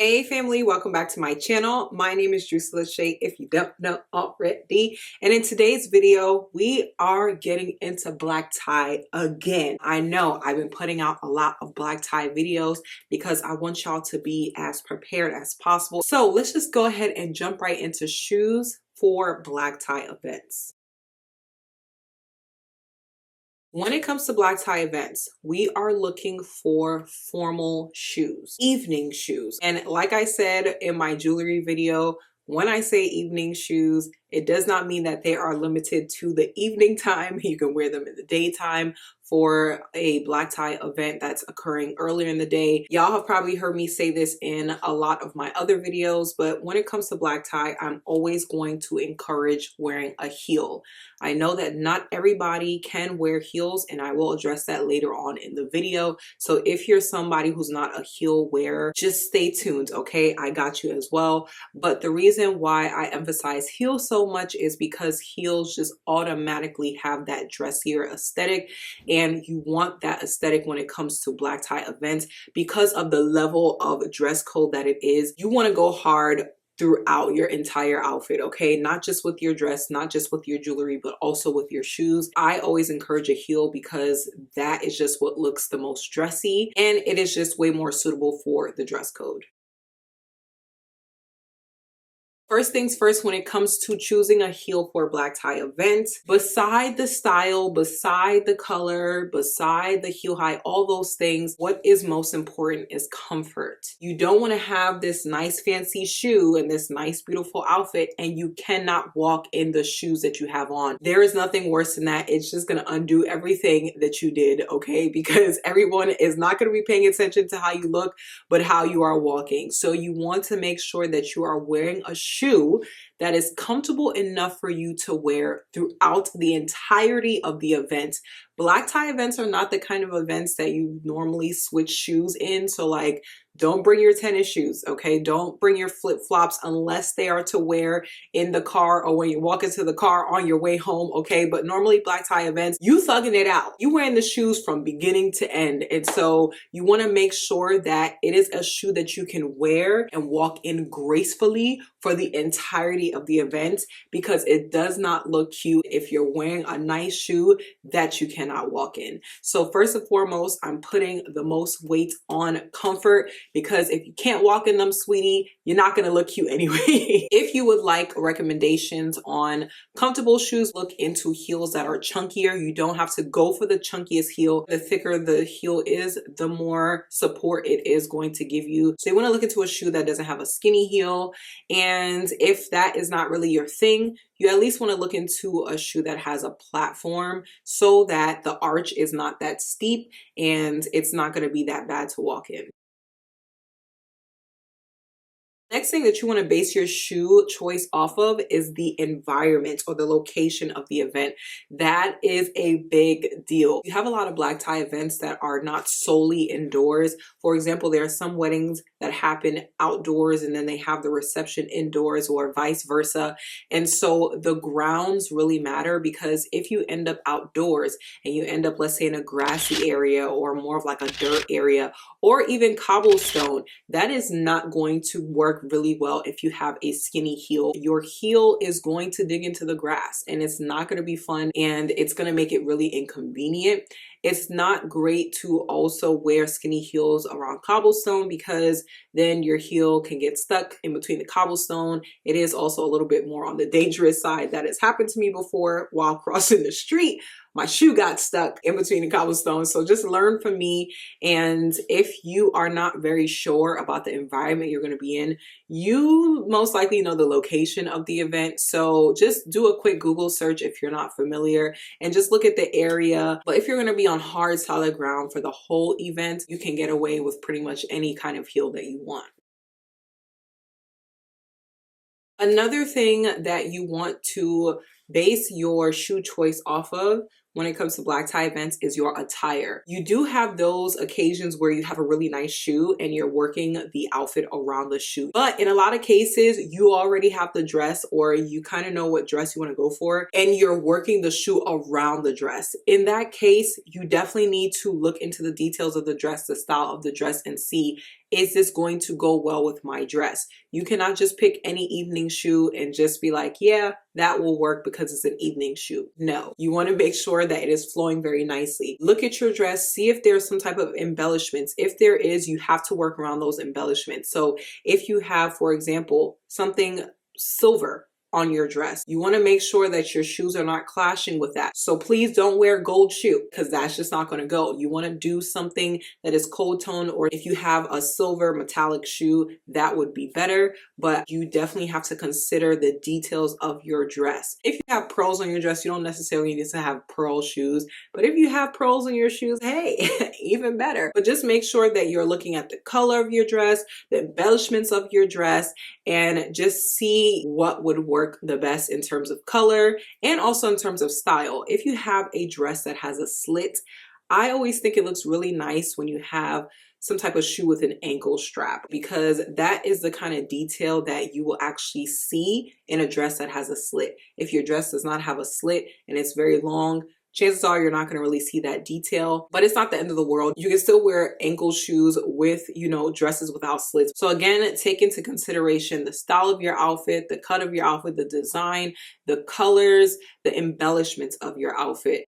Hey family, welcome back to my channel. My name is Drusilla Shay, if you don't know already. And in today's video, we are getting into black tie again. I know I've been putting out a lot of black tie videos because I want y'all to be as prepared as possible. So let's just go ahead and jump right into shoes for black tie events. When it comes to black tie events, we are looking for formal shoes, evening shoes. And like I said in my jewelry video, when I say evening shoes, it does not mean that they are limited to the evening time. You can wear them in the daytime for a black tie event that's occurring earlier in the day. Y'all have probably heard me say this in a lot of my other videos, but when it comes to black tie, I'm always going to encourage wearing a heel. I know that not everybody can wear heels, and I will address that later on in the video. So if you're somebody who's not a heel wearer, just stay tuned, okay? I got you as well. But the reason why I emphasize heels so much is because heels just automatically have that dressier aesthetic, and you want that aesthetic when it comes to black tie events because of the level of dress code that it is. You want to go hard throughout your entire outfit, okay? Not just with your dress, not just with your jewelry, but also with your shoes. I always encourage a heel because that is just what looks the most dressy, and it is just way more suitable for the dress code. First things first, when it comes to choosing a heel for a black tie event, beside the style, beside the color, beside the heel height, all those things, what is most important is comfort. You don't want to have this nice fancy shoe and this nice beautiful outfit and you cannot walk in the shoes that you have on. There is nothing worse than that. It's just going to undo everything that you did, okay? Because everyone is not going to be paying attention to how you look, but how you are walking. So you want to make sure that you are wearing a shoe that is comfortable enough for you to wear throughout the entirety of the event. Black tie events are not the kind of events that you normally switch shoes in. So like, don't bring your tennis shoes, okay? Don't bring your flip-flops unless they are to wear in the car or when you walk into the car on your way home, okay? But normally black tie events, you thugging it out. You wearing the shoes from beginning to end. And so you wanna make sure that it is a shoe that you can wear and walk in gracefully for the entirety of the event, because it does not look cute if you're wearing a nice shoe that you cannot walk in. So first and foremost, I'm putting the most weight on comfort, because if you can't walk in them, sweetie, you're not gonna look cute anyway. If you would like recommendations on comfortable shoes, look into heels that are chunkier. You don't have to go for the chunkiest heel. The thicker the heel is, the more support it is going to give you. So you wanna look into a shoe that doesn't have a skinny heel. And if that is not really your thing, you at least want to look into a shoe that has a platform so that the arch is not that steep and it's not going to be that bad to walk in. Next thing that you want to base your shoe choice off of is the environment or the location of the event. That is a big deal. You have a lot of black tie events that are not solely indoors. For example, there are some weddings that happen outdoors and then they have the reception indoors, or vice versa. And so the grounds really matter, because if you end up outdoors and you end up, let's say, in a grassy area or more of like a dirt area or even cobblestone, that is not going to work really well if you have a skinny heel. Your heel is going to dig into the grass and it's not going to be fun, and it's going to make it really inconvenient. It's not great to also wear skinny heels around cobblestone, because then your heel can get stuck in between the cobblestone. It is also a little bit more on the dangerous side. That has happened to me before while crossing the street. My shoe got stuck in between the cobblestones. So just learn from me. And if you are not very sure about the environment you're going to be in, you most likely know the location of the event. So just do a quick Google search if you're not familiar and just look at the area. But if you're going to be on hard, solid ground for the whole event, you can get away with pretty much any kind of heel that you want. Another thing that you want to base your shoe choice off of when it comes to black tie events is your attire. You do have those occasions where you have a really nice shoe and you're working the outfit around the shoe. But in a lot of cases, you already have the dress, or you kind of know what dress you want to go for, and you're working the shoe around the dress. In that case, you definitely need to look into the details of the dress, the style of the dress, and see is this going to go well with my dress? You cannot just pick any evening shoe and just be like, yeah, that will work because it's an evening shoe. No, you want to make sure that it is flowing very nicely. Look at your dress, see if there's some type of embellishments. If there is, you have to work around those embellishments. So if you have, for example, something silver on your dress, you want to make sure that your shoes are not clashing with that. So please don't wear gold shoe because that's just not going to go. You want to do something that is cold tone, or if you have a silver metallic shoe, that would be better, but you definitely have to consider the details of your dress. If you have pearls on your dress, you don't necessarily need to have pearl shoes, but if you have pearls on your shoes, hey, even better. But just make sure that you're looking at the color of your dress, the embellishments of your dress, and just see what would work the best in terms of color and also in terms of style. If you have a dress that has a slit, I always think it looks really nice when you have some type of shoe with an ankle strap, because that is the kind of detail that you will actually see in a dress that has a slit. If your dress does not have a slit and it's very long, chances are you're not going to really see that detail, but it's not the end of the world. You can still wear ankle shoes with, dresses without slits. So again, take into consideration the style of your outfit, the cut of your outfit, the design, the colors, the embellishments of your outfit.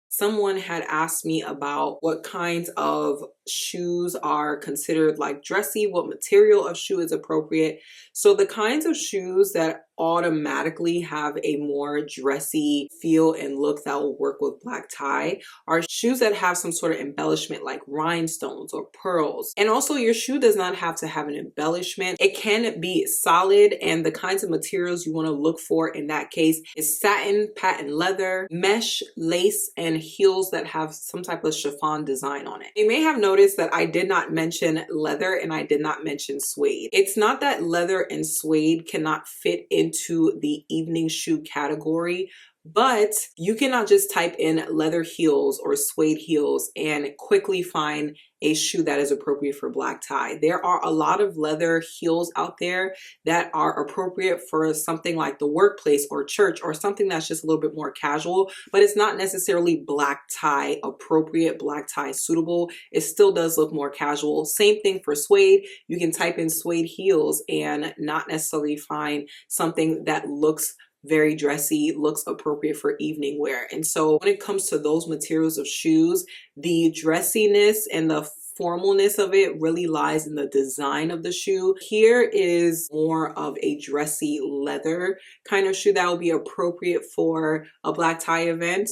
Someone had asked me about what kinds of shoes are considered like dressy, what material of shoe is appropriate. So the kinds of shoes that automatically have a more dressy feel and look that will work with black tie are shoes that have some sort of embellishment like rhinestones or pearls. And also your shoe does not have to have an embellishment. It can be solid, and the kinds of materials you want to look for in that case is satin, patent leather, mesh, lace, and heels that have some type of chiffon design on it. You may have noticed that I did not mention leather and I did not mention suede. It's not that leather and suede cannot fit into the evening shoe category, but you cannot just type in leather heels or suede heels and quickly find a shoe that is appropriate for black tie. There are a lot of leather heels out there that are appropriate for something like the workplace or church or something that's just a little bit more casual, but it's not necessarily black tie appropriate, black tie suitable. It still does look more casual. Same thing for suede. You can type in suede heels and not necessarily find something that looks very dressy, looks appropriate for evening wear. And so when it comes to those materials of shoes, the dressiness and the formalness of it really lies in the design of the shoe. Here is more of a dressy leather kind of shoe that will be appropriate for a black tie event.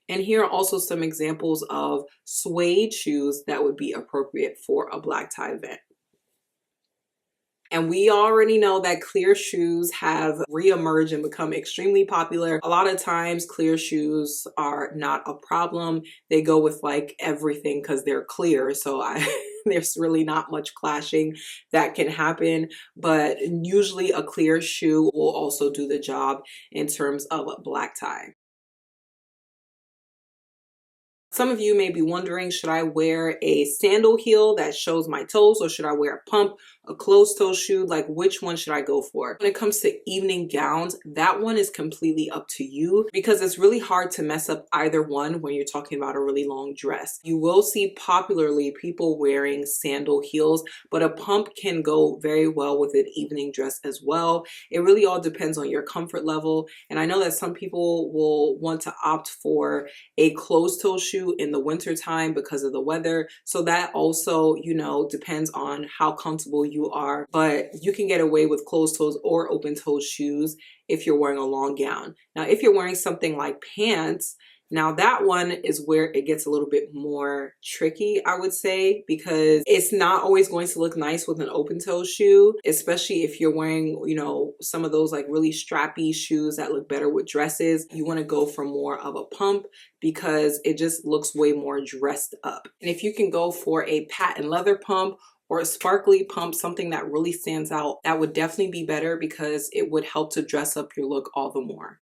And here are also some examples of suede shoes that would be appropriate for a black tie event. And we already know that clear shoes have reemerged and become extremely popular. A lot of times clear shoes are not a problem. They go with like everything because they're clear. So there's really not much clashing that can happen. But usually a clear shoe will also do the job in terms of a black tie. Some of you may be wondering, should I wear a sandal heel that shows my toes, or should I wear a pump, a closed toe shoe? Like, which one should I go for? When it comes to evening gowns, that one is completely up to you, because it's really hard to mess up either one when you're talking about a really long dress. You will see popularly people wearing sandal heels, but a pump can go very well with an evening dress as well. It really all depends on your comfort level. And I know that some people will want to opt for a closed toe shoe in the winter time because of the weather. So that also, depends on how comfortable you are, but you can get away with closed toes or open toe shoes if you're wearing a long gown. Now, if you're wearing something like pants, now that one is where it gets a little bit more tricky, I would say, because it's not always going to look nice with an open toe shoe, especially if you're wearing, some of those like really strappy shoes that look better with dresses. You want to go for more of a pump because it just looks way more dressed up. And if you can go for a patent leather pump or a sparkly pump, something that really stands out, that would definitely be better because it would help to dress up your look all the more.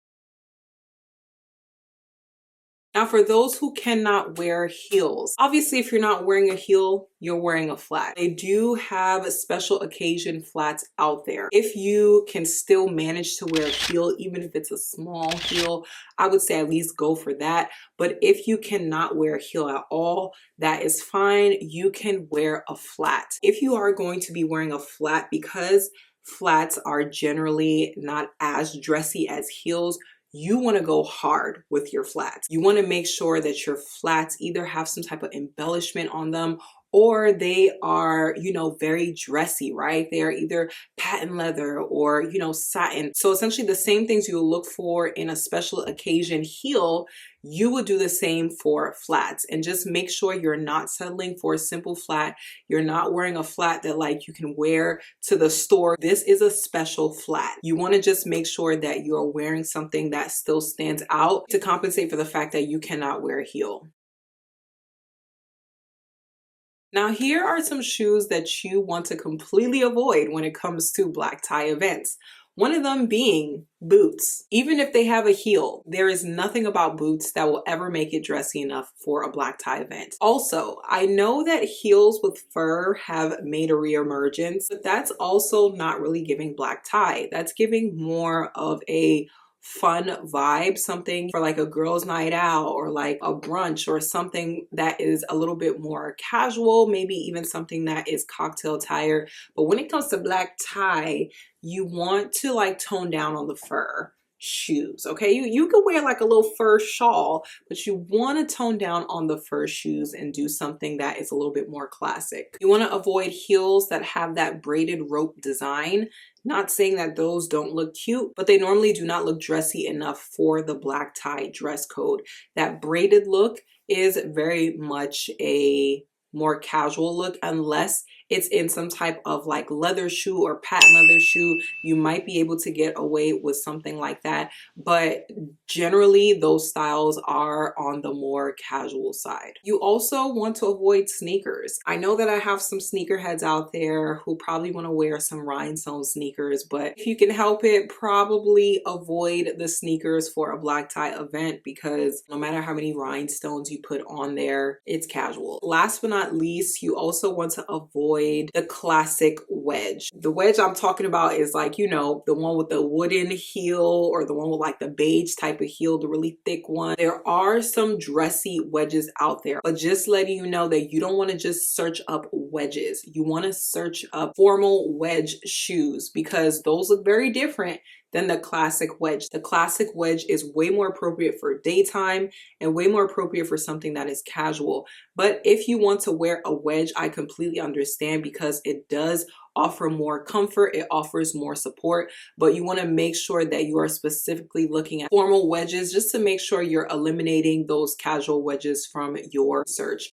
Now, for those who cannot wear heels, obviously if you're not wearing a heel, you're wearing a flat. They do have special occasion flats out there. If you can still manage to wear a heel, even if it's a small heel, I would say at least go for that. But if you cannot wear a heel at all, that is fine. You can wear a flat. If you are going to be wearing a flat, because flats are generally not as dressy as heels, you want to go hard with your flats. You want to make sure that your flats either have some type of embellishment on them or they are, you know, very dressy, right? They are either patent leather or, you know, satin. So essentially the same things you look for in a special occasion heel, you would do the same for flats. And just make sure you're not settling for a simple flat. You're not wearing a flat that like you can wear to the store. This is a special flat. You want to just make sure that you're wearing something that still stands out to compensate for the fact that you cannot wear a heel. Now, here are some shoes that you want to completely avoid when it comes to black tie events. One of them being boots. Even if they have a heel, there is nothing about boots that will ever make it dressy enough for a black tie event. Also, I know that heels with fur have made a reemergence, but that's also not really giving black tie. That's giving more of a fun vibe, something for like a girls' night out or like a brunch or something that is a little bit more casual, maybe even something that is cocktail attire. But when it comes to black tie, you want to like tone down on the fur shoes. Okay, you could wear like a little fur shawl, but you want to tone down on the fur shoes and do something that is a little bit more classic. You want to avoid heels that have that braided rope design. Not saying that those don't look cute, but they normally do not look dressy enough for the black tie dress code. That braided look is very much a more casual look, unless it's in some type of like leather shoe or patent leather shoe. You might be able to get away with something like that, but generally those styles are on the more casual side. You also want to avoid sneakers. I know that I have some sneakerheads out there who probably want to wear some rhinestone sneakers, but if you can help it, probably avoid the sneakers for a black tie event, because no matter how many rhinestones you put on there, it's casual. Last but not least, you also want to avoid the classic wedge. The wedge I'm talking about is like, you know, the one with the wooden heel or the one with like the beige type of heel, the really thick one. There are some dressy wedges out there, but just letting you know that you don't want to just search up wedges. You want to search up formal wedge shoes, because those look very different than the classic wedge. The classic wedge is way more appropriate for daytime and way more appropriate for something that is casual. But if you want to wear a wedge, I completely understand, because it does offer more comfort, it offers more support, but you want to make sure that you are specifically looking at formal wedges just to make sure you're eliminating those casual wedges from your search.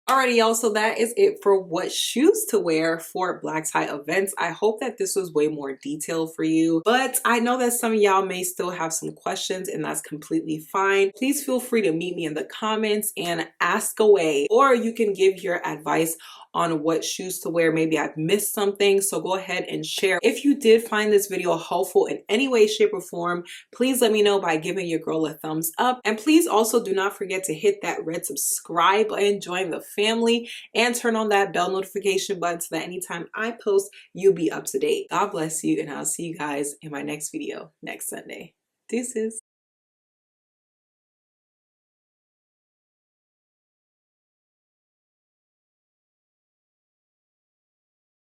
Alrighty, y'all, so that is it for what shoes to wear for black tie events. I hope that this was way more detailed for you, but I know that some of y'all may still have some questions, and that's completely fine. Please feel free to meet me in the comments and ask away, or you can give your advice on what shoes to wear. Maybe I've missed something, so go ahead and share. If you did find this video helpful in any way, shape, or form, please let me know by giving your girl a thumbs up. And please also do not forget to hit that red subscribe button, join the family, and turn on that bell notification button so that anytime I post, you'll be up to date. God bless you, and I'll see you guys in my next video next Sunday. Deuces.